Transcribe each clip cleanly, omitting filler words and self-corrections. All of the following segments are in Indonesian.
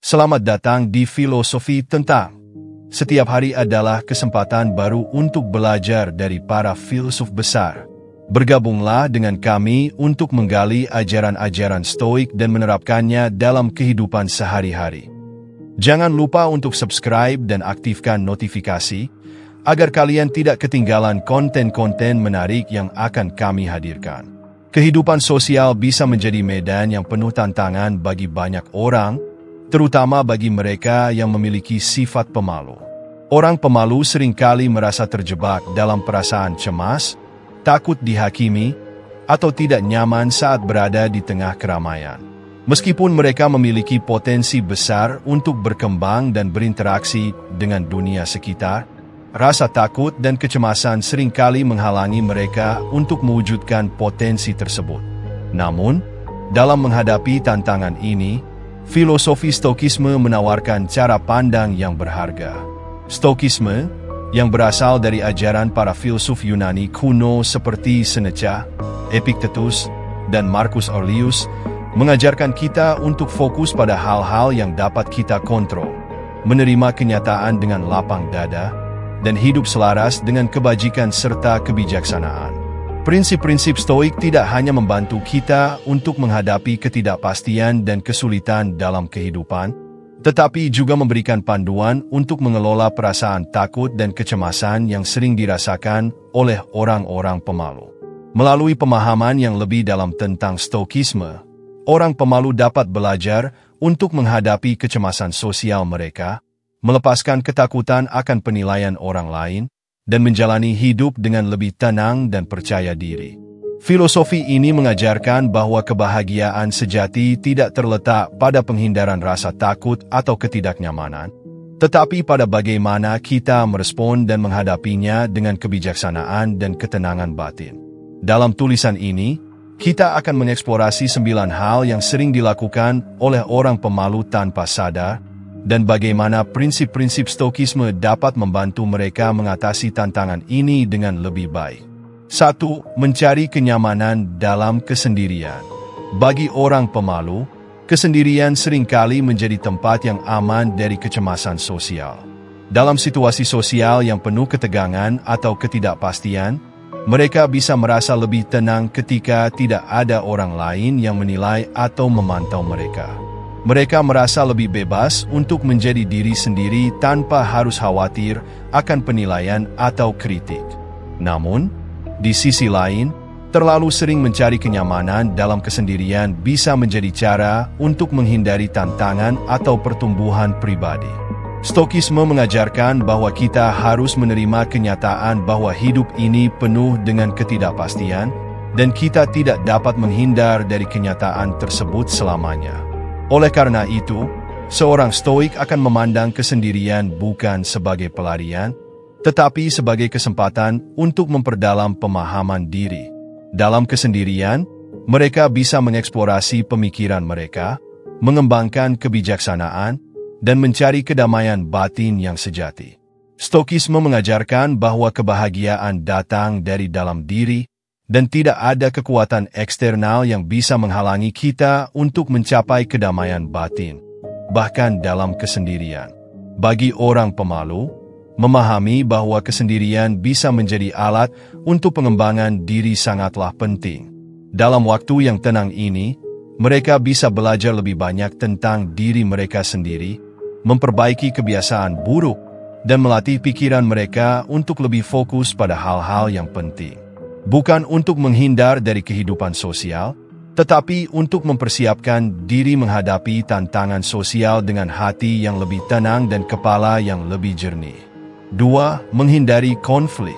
Selamat datang di Filosofi Tentang. Setiap hari adalah kesempatan baru untuk belajar dari para filsuf besar. Bergabunglah dengan kami untuk menggali ajaran-ajaran Stoik dan menerapkannya dalam kehidupan sehari-hari. Jangan lupa untuk subscribe dan aktifkan notifikasi, agar kalian tidak ketinggalan konten-konten menarik yang akan kami hadirkan. Kehidupan sosial bisa menjadi medan yang penuh tantangan bagi banyak orang, terutama bagi mereka yang memiliki sifat pemalu. Orang pemalu seringkali merasa terjebak dalam perasaan cemas, takut dihakimi, atau tidak nyaman saat berada di tengah keramaian. Meskipun mereka memiliki potensi besar untuk berkembang dan berinteraksi dengan dunia sekitar, rasa takut dan kecemasan seringkali menghalangi mereka untuk mewujudkan potensi tersebut. Namun, dalam menghadapi tantangan ini, filosofi Stoikisme menawarkan cara pandang yang berharga. Stoikisme, yang berasal dari ajaran para filsuf Yunani kuno seperti Seneca, Epictetus, dan Marcus Aurelius, mengajarkan kita untuk fokus pada hal-hal yang dapat kita kontrol, menerima kenyataan dengan lapang dada, dan hidup selaras dengan kebajikan serta kebijaksanaan. Prinsip-prinsip Stoik tidak hanya membantu kita untuk menghadapi ketidakpastian dan kesulitan dalam kehidupan, tetapi juga memberikan panduan untuk mengelola perasaan takut dan kecemasan yang sering dirasakan oleh orang-orang pemalu. Melalui pemahaman yang lebih dalam tentang Stoikisme, orang pemalu dapat belajar untuk menghadapi kecemasan sosial mereka, melepaskan ketakutan akan penilaian orang lain, dan menjalani hidup dengan lebih tenang dan percaya diri. Filosofi ini mengajarkan bahwa kebahagiaan sejati tidak terletak pada penghindaran rasa takut atau ketidaknyamanan, tetapi pada bagaimana kita merespon dan menghadapinya dengan kebijaksanaan dan ketenangan batin. Dalam tulisan ini, kita akan mengeksplorasi 9 hal yang sering dilakukan oleh orang pemalu tanpa sadar, dan bagaimana prinsip-prinsip Stoikisme dapat membantu mereka mengatasi tantangan ini dengan lebih baik. 1. Mencari kenyamanan dalam kesendirian. Bagi orang pemalu, kesendirian seringkali menjadi tempat yang aman dari kecemasan sosial. Dalam situasi sosial yang penuh ketegangan atau ketidakpastian, mereka bisa merasa lebih tenang ketika tidak ada orang lain yang menilai atau memantau mereka. Mereka merasa lebih bebas untuk menjadi diri sendiri tanpa harus khawatir akan penilaian atau kritik. Namun, di sisi lain, terlalu sering mencari kenyamanan dalam kesendirian bisa menjadi cara untuk menghindari tantangan atau pertumbuhan pribadi. Stoikisme mengajarkan bahwa kita harus menerima kenyataan bahwa hidup ini penuh dengan ketidakpastian, dan kita tidak dapat menghindar dari kenyataan tersebut selamanya. Oleh karena itu, seorang Stoik akan memandang kesendirian bukan sebagai pelarian, tetapi sebagai kesempatan untuk memperdalam pemahaman diri. Dalam kesendirian, mereka bisa mengeksplorasi pemikiran mereka, mengembangkan kebijaksanaan, dan mencari kedamaian batin yang sejati. Stoikisme mengajarkan bahwa kebahagiaan datang dari dalam diri, dan tidak ada kekuatan eksternal yang bisa menghalangi kita untuk mencapai kedamaian batin, bahkan dalam kesendirian. Bagi orang pemalu, memahami bahwa kesendirian bisa menjadi alat untuk pengembangan diri sangatlah penting. Dalam waktu yang tenang ini, mereka bisa belajar lebih banyak tentang diri mereka sendiri, memperbaiki kebiasaan buruk, dan melatih pikiran mereka untuk lebih fokus pada hal-hal yang penting. Bukan untuk menghindar dari kehidupan sosial, tetapi untuk mempersiapkan diri menghadapi tantangan sosial dengan hati yang lebih tenang dan kepala yang lebih jernih. 2. Menghindari konflik.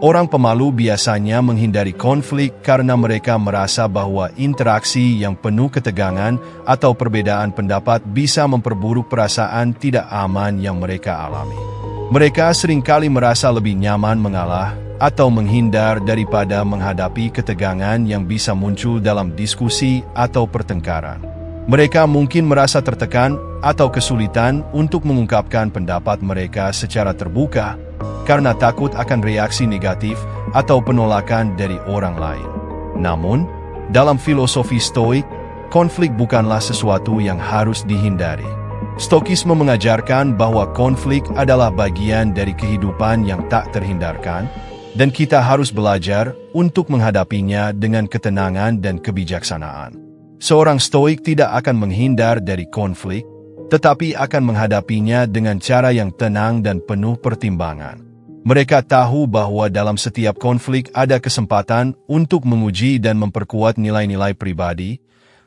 Orang pemalu biasanya menghindari konflik karena mereka merasa bahwa interaksi yang penuh ketegangan atau perbedaan pendapat bisa memperburuk perasaan tidak aman yang mereka alami. Mereka seringkali merasa lebih nyaman mengalah atau menghindar daripada menghadapi ketegangan yang bisa muncul dalam diskusi atau pertengkaran. Mereka mungkin merasa tertekan atau kesulitan untuk mengungkapkan pendapat mereka secara terbuka karena takut akan reaksi negatif atau penolakan dari orang lain. Namun, dalam filosofi Stoik, konflik bukanlah sesuatu yang harus dihindari. Stokisme mengajarkan bahwa konflik adalah bagian dari kehidupan yang tak terhindarkan, dan kita harus belajar untuk menghadapinya dengan ketenangan dan kebijaksanaan. Seorang stoik tidak akan menghindar dari konflik, tetapi akan menghadapinya dengan cara yang tenang dan penuh pertimbangan. Mereka tahu bahwa dalam setiap konflik ada kesempatan untuk menguji dan memperkuat nilai-nilai pribadi,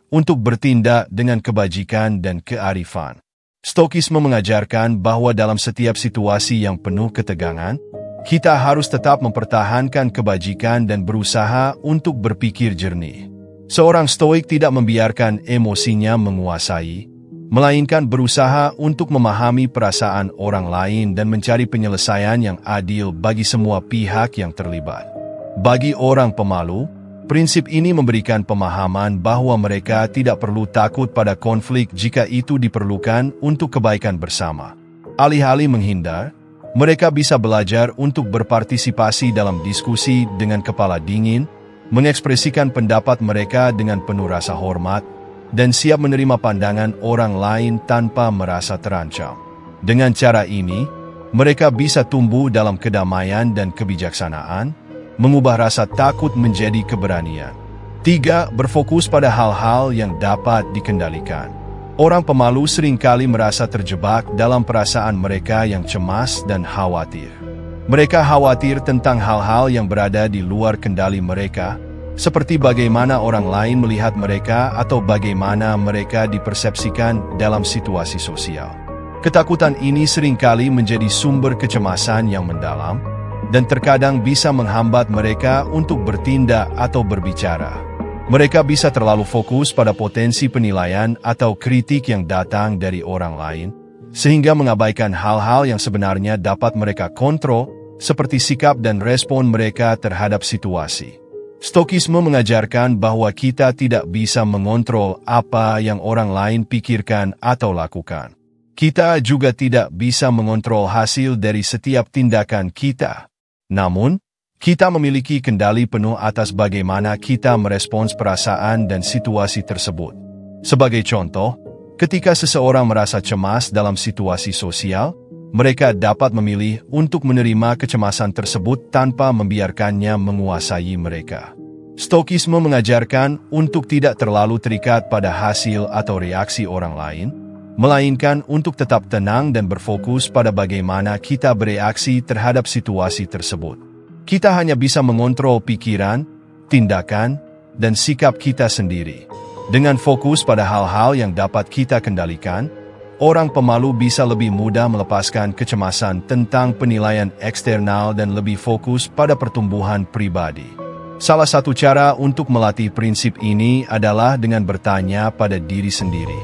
untuk bertindak dengan kebajikan dan kearifan. Stokisme mengajarkan bahwa dalam setiap situasi yang penuh ketegangan, kita harus tetap mempertahankan kebajikan dan berusaha untuk berpikir jernih. Seorang stoik tidak membiarkan emosinya menguasai, melainkan berusaha untuk memahami perasaan orang lain dan mencari penyelesaian yang adil bagi semua pihak yang terlibat. Bagi orang pemalu, prinsip ini memberikan pemahaman bahwa mereka tidak perlu takut pada konflik jika itu diperlukan untuk kebaikan bersama. Alih-alih menghindar, mereka bisa belajar untuk berpartisipasi dalam diskusi dengan kepala dingin, mengekspresikan pendapat mereka dengan penuh rasa hormat, dan siap menerima pandangan orang lain tanpa merasa terancam. Dengan cara ini, mereka bisa tumbuh dalam kedamaian dan kebijaksanaan, mengubah rasa takut menjadi keberanian. 3. Berfokus pada hal-hal yang dapat dikendalikan. Orang pemalu seringkali merasa terjebak dalam perasaan mereka yang cemas dan khawatir. Mereka khawatir tentang hal-hal yang berada di luar kendali mereka, seperti bagaimana orang lain melihat mereka atau bagaimana mereka dipersepsikan dalam situasi sosial. Ketakutan ini seringkali menjadi sumber kecemasan yang mendalam, dan terkadang bisa menghambat mereka untuk bertindak atau berbicara. Mereka bisa terlalu fokus pada potensi penilaian atau kritik yang datang dari orang lain, sehingga mengabaikan hal-hal yang sebenarnya dapat mereka kontrol, seperti sikap dan respon mereka terhadap situasi. Stokisme mengajarkan bahwa kita tidak bisa mengontrol apa yang orang lain pikirkan atau lakukan. Kita juga tidak bisa mengontrol hasil dari setiap tindakan kita. Namun, kita memiliki kendali penuh atas bagaimana kita merespons perasaan dan situasi tersebut. Sebagai contoh, ketika seseorang merasa cemas dalam situasi sosial, mereka dapat memilih untuk menerima kecemasan tersebut tanpa membiarkannya menguasai mereka. Stokisme mengajarkan untuk tidak terlalu terikat pada hasil atau reaksi orang lain, melainkan untuk tetap tenang dan berfokus pada bagaimana kita bereaksi terhadap situasi tersebut. Kita hanya bisa mengontrol pikiran, tindakan, dan sikap kita sendiri. Dengan fokus pada hal-hal yang dapat kita kendalikan, orang pemalu bisa lebih mudah melepaskan kecemasan tentang penilaian eksternal dan lebih fokus pada pertumbuhan pribadi. Salah satu cara untuk melatih prinsip ini adalah dengan bertanya pada diri sendiri,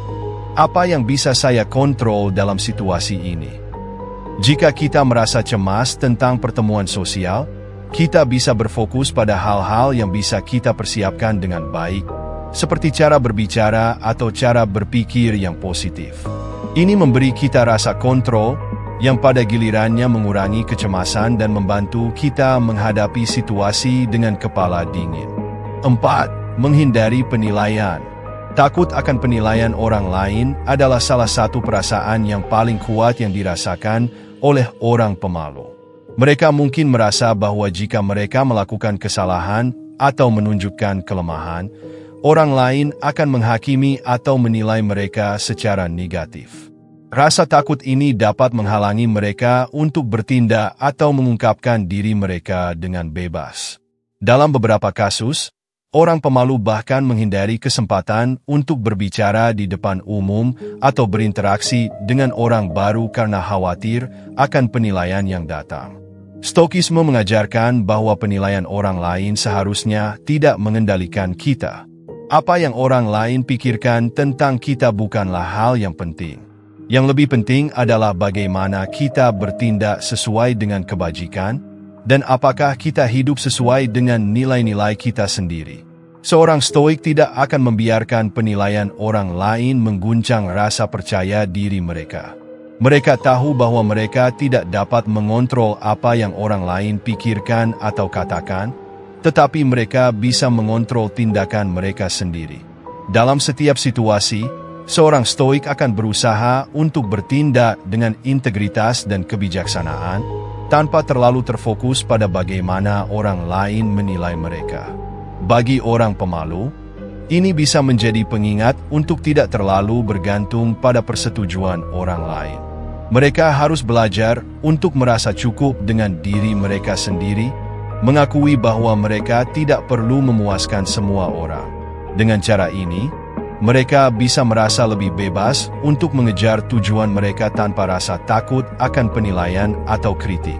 apa yang bisa saya kontrol dalam situasi ini? Jika kita merasa cemas tentang pertemuan sosial, kita bisa berfokus pada hal-hal yang bisa kita persiapkan dengan baik, seperti cara berbicara atau cara berpikir yang positif. Ini memberi kita rasa kontrol, yang pada gilirannya mengurangi kecemasan dan membantu kita menghadapi situasi dengan kepala dingin. 4. Menghindari penilaian. Takut akan penilaian orang lain adalah salah satu perasaan yang paling kuat yang dirasakan oleh orang pemalu. Mereka mungkin merasa bahwa jika mereka melakukan kesalahan atau menunjukkan kelemahan, orang lain akan menghakimi atau menilai mereka secara negatif. Rasa takut ini dapat menghalangi mereka untuk bertindak atau mengungkapkan diri mereka dengan bebas. Dalam beberapa kasus, orang pemalu bahkan menghindari kesempatan untuk berbicara di depan umum atau berinteraksi dengan orang baru karena khawatir akan penilaian yang datang. Stokisme mengajarkan bahwa penilaian orang lain seharusnya tidak mengendalikan kita. Apa yang orang lain pikirkan tentang kita bukanlah hal yang penting. Yang lebih penting adalah bagaimana kita bertindak sesuai dengan kebajikan, dan apakah kita hidup sesuai dengan nilai-nilai kita sendiri. Seorang stoik tidak akan membiarkan penilaian orang lain mengguncang rasa percaya diri mereka. Mereka tahu bahwa mereka tidak dapat mengontrol apa yang orang lain pikirkan atau katakan, tetapi mereka bisa mengontrol tindakan mereka sendiri. Dalam setiap situasi, Seorang stoik akan berusaha untuk bertindak dengan integritas dan kebijaksanaan, tanpa terlalu terfokus pada bagaimana orang lain menilai mereka. Bagi orang pemalu, ini bisa menjadi pengingat untuk tidak terlalu bergantung pada persetujuan orang lain. Mereka harus belajar untuk merasa cukup dengan diri mereka sendiri, mengakui bahwa mereka tidak perlu memuaskan semua orang. Dengan cara ini, mereka bisa merasa lebih bebas untuk mengejar tujuan mereka tanpa rasa takut akan penilaian atau kritik.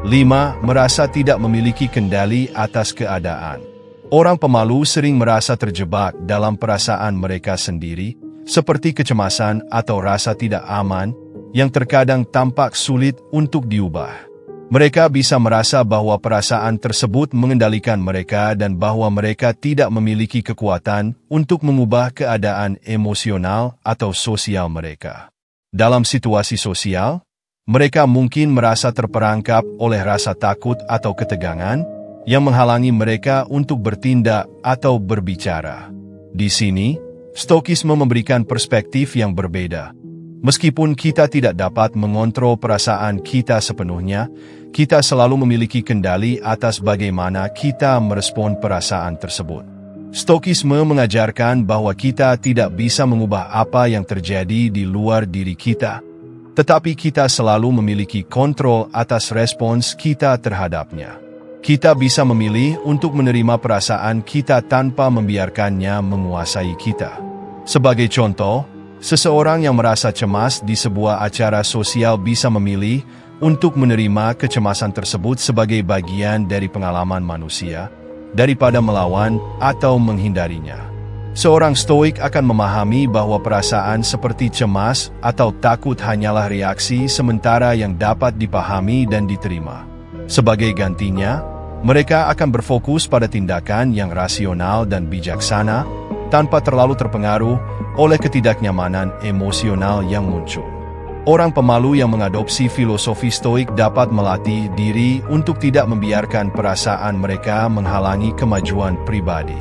5. Merasa tidak memiliki kendali atas keadaan. Orang pemalu sering merasa terjebak dalam perasaan mereka sendiri, seperti kecemasan atau rasa tidak aman, yang terkadang tampak sulit untuk diubah. Mereka bisa merasa bahwa perasaan tersebut mengendalikan mereka dan bahwa mereka tidak memiliki kekuatan untuk mengubah keadaan emosional atau sosial mereka. Dalam situasi sosial, mereka mungkin merasa terperangkap oleh rasa takut atau ketegangan yang menghalangi mereka untuk bertindak atau berbicara. Di sini, Stokisme memberikan perspektif yang berbeda. Meskipun kita tidak dapat mengontrol perasaan kita sepenuhnya, kita selalu memiliki kendali atas bagaimana kita merespon perasaan tersebut. Stokisme mengajarkan bahwa kita tidak bisa mengubah apa yang terjadi di luar diri kita, tetapi kita selalu memiliki kontrol atas respons kita terhadapnya. Kita bisa memilih untuk menerima perasaan kita tanpa membiarkannya menguasai kita. Sebagai contoh, seseorang yang merasa cemas di sebuah acara sosial bisa memilih untuk menerima kecemasan tersebut sebagai bagian dari pengalaman manusia, daripada melawan atau menghindarinya. Seorang stoik akan memahami bahwa perasaan seperti cemas atau takut hanyalah reaksi sementara yang dapat dipahami dan diterima. Sebagai gantinya, mereka akan berfokus pada tindakan yang rasional dan bijaksana, tanpa terlalu terpengaruh oleh ketidaknyamanan emosional yang muncul. Orang pemalu yang mengadopsi filosofi stoik dapat melatih diri untuk tidak membiarkan perasaan mereka menghalangi kemajuan pribadi.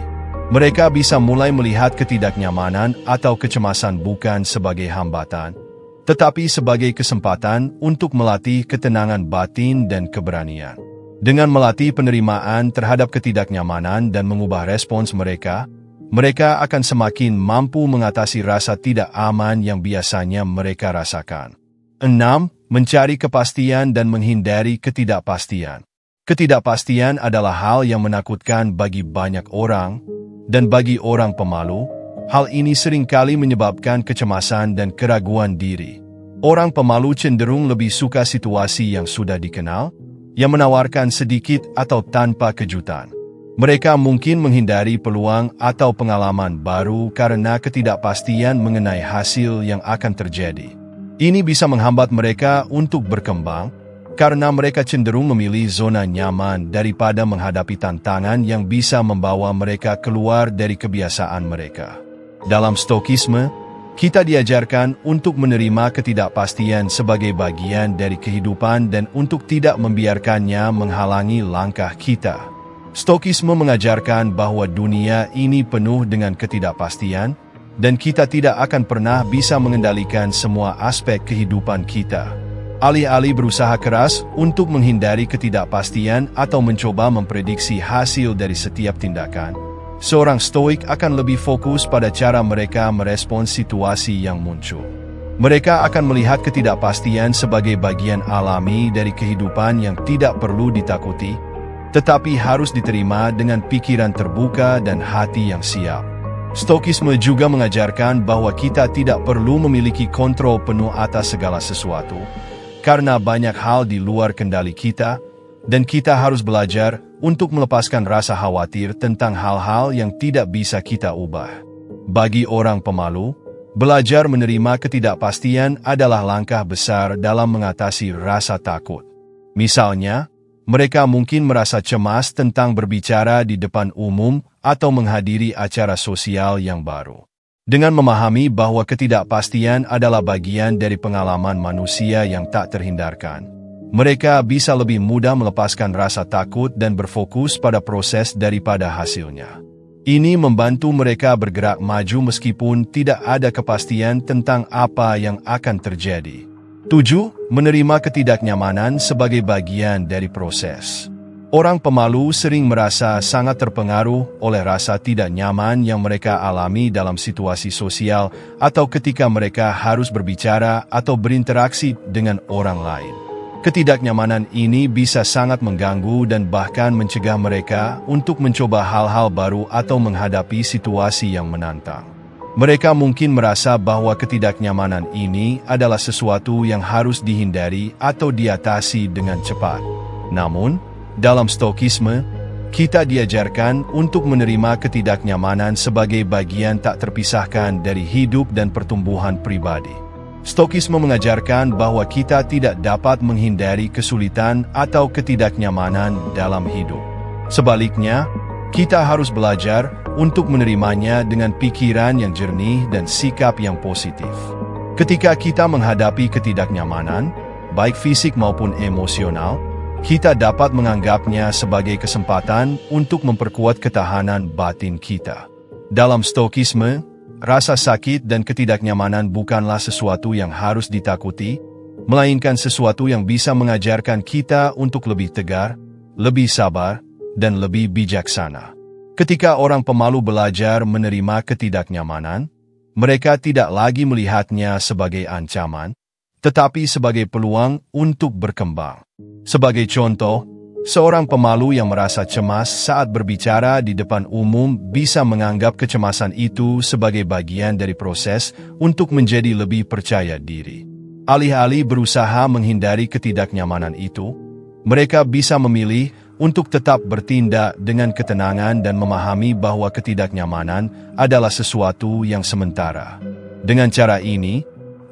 Mereka bisa mulai melihat ketidaknyamanan atau kecemasan bukan sebagai hambatan, tetapi sebagai kesempatan untuk melatih ketenangan batin dan keberanian. Dengan melatih penerimaan terhadap ketidaknyamanan dan mengubah respons mereka, mereka akan semakin mampu mengatasi rasa tidak aman yang biasanya mereka rasakan. 6. Mencari kepastian dan menghindari ketidakpastian. Ketidakpastian adalah hal yang menakutkan bagi banyak orang, dan bagi orang pemalu, hal ini seringkali menyebabkan kecemasan dan keraguan diri. Orang pemalu cenderung lebih suka situasi yang sudah dikenal, yang menawarkan sedikit atau tanpa kejutan. Mereka mungkin menghindari peluang atau pengalaman baru karena ketidakpastian mengenai hasil yang akan terjadi. Ini bisa menghambat mereka untuk berkembang, karena mereka cenderung memilih zona nyaman daripada menghadapi tantangan yang bisa membawa mereka keluar dari kebiasaan mereka. Dalam Stokisme, kita diajarkan untuk menerima ketidakpastian sebagai bagian dari kehidupan dan untuk tidak membiarkannya menghalangi langkah kita. Stokisme mengajarkan bahwa dunia ini penuh dengan ketidakpastian, dan kita tidak akan pernah bisa mengendalikan semua aspek kehidupan kita. Alih-alih berusaha keras untuk menghindari ketidakpastian atau mencoba memprediksi hasil dari setiap tindakan, seorang stoik akan lebih fokus pada cara mereka merespons situasi yang muncul. Mereka akan melihat ketidakpastian sebagai bagian alami dari kehidupan yang tidak perlu ditakuti, tetapi harus diterima dengan pikiran terbuka dan hati yang siap. Stokisme juga mengajarkan bahwa kita tidak perlu memiliki kontrol penuh atas segala sesuatu, karena banyak hal di luar kendali kita, dan kita harus belajar untuk melepaskan rasa khawatir tentang hal-hal yang tidak bisa kita ubah. Bagi orang pemalu, belajar menerima ketidakpastian adalah langkah besar dalam mengatasi rasa takut. Misalnya, mereka mungkin merasa cemas tentang berbicara di depan umum atau menghadiri acara sosial yang baru. Dengan memahami bahwa ketidakpastian adalah bagian dari pengalaman manusia yang tak terhindarkan, mereka bisa lebih mudah melepaskan rasa takut dan berfokus pada proses daripada hasilnya. Ini membantu mereka bergerak maju meskipun tidak ada kepastian tentang apa yang akan terjadi. 7. Menerima ketidaknyamanan sebagai bagian dari proses. Orang pemalu sering merasa sangat terpengaruh oleh rasa tidak nyaman yang mereka alami dalam situasi sosial atau ketika mereka harus berbicara atau berinteraksi dengan orang lain. Ketidaknyamanan ini bisa sangat mengganggu dan bahkan mencegah mereka untuk mencoba hal-hal baru atau menghadapi situasi yang menantang. Mereka mungkin merasa bahwa ketidaknyamanan ini adalah sesuatu yang harus dihindari atau diatasi dengan cepat. Namun, dalam Stoikisme, kita diajarkan untuk menerima ketidaknyamanan sebagai bagian tak terpisahkan dari hidup dan pertumbuhan pribadi. Stoikisme mengajarkan bahwa kita tidak dapat menghindari kesulitan atau ketidaknyamanan dalam hidup. Sebaliknya, kita harus belajar untuk menerimanya dengan pikiran yang jernih dan sikap yang positif. Ketika kita menghadapi ketidaknyamanan, baik fisik maupun emosional, kita dapat menganggapnya sebagai kesempatan untuk memperkuat ketahanan batin kita. Dalam Stoikisme, rasa sakit dan ketidaknyamanan bukanlah sesuatu yang harus ditakuti, melainkan sesuatu yang bisa mengajarkan kita untuk lebih tegar, lebih sabar, dan lebih bijaksana. Ketika orang pemalu belajar menerima ketidaknyamanan, mereka tidak lagi melihatnya sebagai ancaman, tetapi sebagai peluang untuk berkembang. Sebagai contoh, seorang pemalu yang merasa cemas saat berbicara di depan umum bisa menganggap kecemasan itu sebagai bagian dari proses untuk menjadi lebih percaya diri. Alih-alih berusaha menghindari ketidaknyamanan itu, mereka bisa memilih untuk tetap bertindak dengan ketenangan dan memahami bahwa ketidaknyamanan adalah sesuatu yang sementara. Dengan cara ini,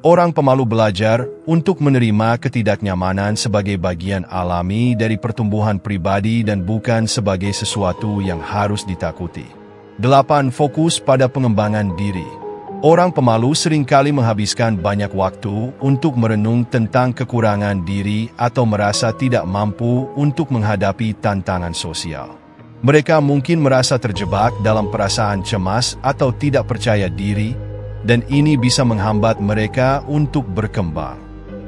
orang pemalu belajar untuk menerima ketidaknyamanan sebagai bagian alami dari pertumbuhan pribadi dan bukan sebagai sesuatu yang harus ditakuti. 8. Fokus pada pengembangan diri. Orang pemalu seringkali menghabiskan banyak waktu untuk merenung tentang kekurangan diri atau merasa tidak mampu untuk menghadapi tantangan sosial. Mereka mungkin merasa terjebak dalam perasaan cemas atau tidak percaya diri, dan ini bisa menghambat mereka untuk berkembang.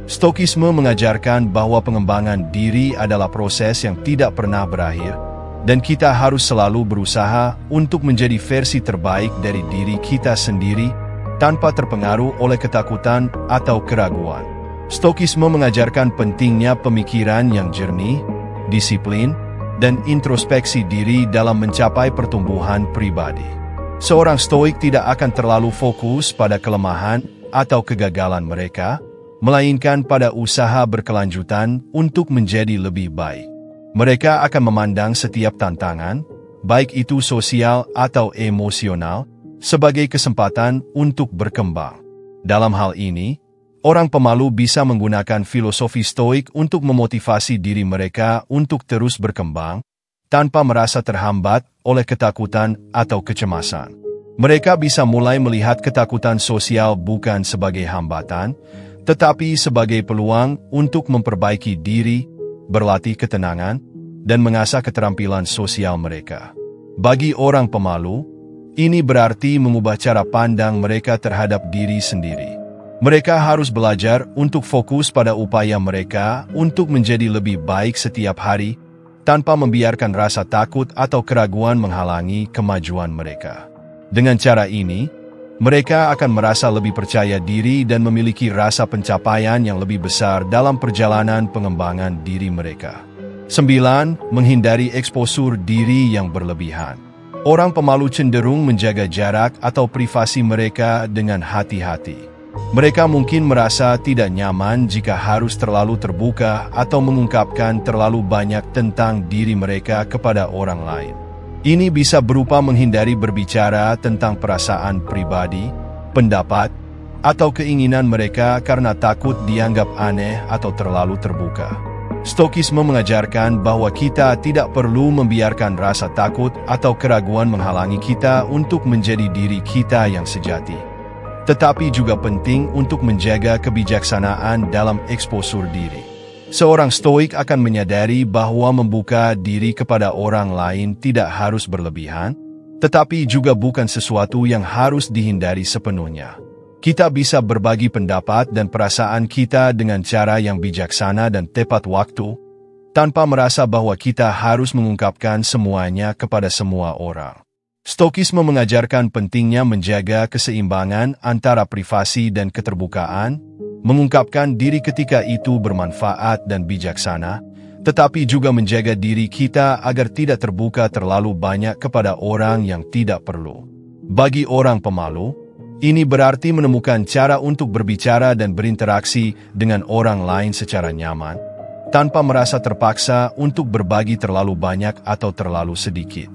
Stoikisme mengajarkan bahwa pengembangan diri adalah proses yang tidak pernah berakhir, dan kita harus selalu berusaha untuk menjadi versi terbaik dari diri kita sendiri tanpa terpengaruh oleh ketakutan atau keraguan. Stoikisme mengajarkan pentingnya pemikiran yang jernih, disiplin, dan introspeksi diri dalam mencapai pertumbuhan pribadi. Seorang stoik tidak akan terlalu fokus pada kelemahan atau kegagalan mereka, melainkan pada usaha berkelanjutan untuk menjadi lebih baik. Mereka akan memandang setiap tantangan, baik itu sosial atau emosional, sebagai kesempatan untuk berkembang. Dalam hal ini, orang pemalu bisa menggunakan filosofi stoik untuk memotivasi diri mereka untuk terus berkembang, tanpa merasa terhambat oleh ketakutan atau kecemasan. Mereka bisa mulai melihat ketakutan sosial bukan sebagai hambatan, tetapi sebagai peluang untuk memperbaiki diri, berlatih ketenangan, dan mengasah keterampilan sosial mereka. Bagi orang pemalu, ini berarti mengubah cara pandang mereka terhadap diri sendiri. Mereka harus belajar untuk fokus pada upaya mereka untuk menjadi lebih baik setiap hari, tanpa membiarkan rasa takut atau keraguan menghalangi kemajuan mereka. Dengan cara ini, mereka akan merasa lebih percaya diri dan memiliki rasa pencapaian yang lebih besar dalam perjalanan pengembangan diri mereka. 9. Menghindari eksposur diri yang berlebihan. Orang pemalu cenderung menjaga jarak atau privasi mereka dengan hati-hati. Mereka mungkin merasa tidak nyaman jika harus terlalu terbuka atau mengungkapkan terlalu banyak tentang diri mereka kepada orang lain. Ini bisa berupa menghindari berbicara tentang perasaan pribadi, pendapat, atau keinginan mereka karena takut dianggap aneh atau terlalu terbuka. Stoikisme mengajarkan bahwa kita tidak perlu membiarkan rasa takut atau keraguan menghalangi kita untuk menjadi diri kita yang sejati. Tetapi juga penting untuk menjaga kebijaksanaan dalam eksposur diri. Seorang stoik akan menyadari bahwa membuka diri kepada orang lain tidak harus berlebihan, tetapi juga bukan sesuatu yang harus dihindari sepenuhnya. Kita bisa berbagi pendapat dan perasaan kita dengan cara yang bijaksana dan tepat waktu, tanpa merasa bahwa kita harus mengungkapkan semuanya kepada semua orang. Stokisme mengajarkan pentingnya menjaga keseimbangan antara privasi dan keterbukaan, mengungkapkan diri ketika itu bermanfaat dan bijaksana, tetapi juga menjaga diri kita agar tidak terbuka terlalu banyak kepada orang yang tidak perlu. Bagi orang pemalu, ini berarti menemukan cara untuk berbicara dan berinteraksi dengan orang lain secara nyaman, tanpa merasa terpaksa untuk berbagi terlalu banyak atau terlalu sedikit.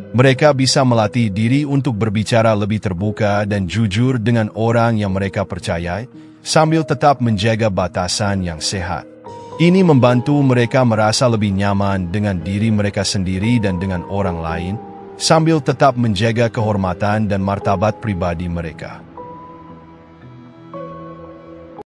Mereka bisa melatih diri untuk berbicara lebih terbuka dan jujur dengan orang yang mereka percayai, sambil tetap menjaga batasan yang sehat. Ini membantu mereka merasa lebih nyaman dengan diri mereka sendiri dan dengan orang lain, sambil tetap menjaga kehormatan dan martabat pribadi mereka.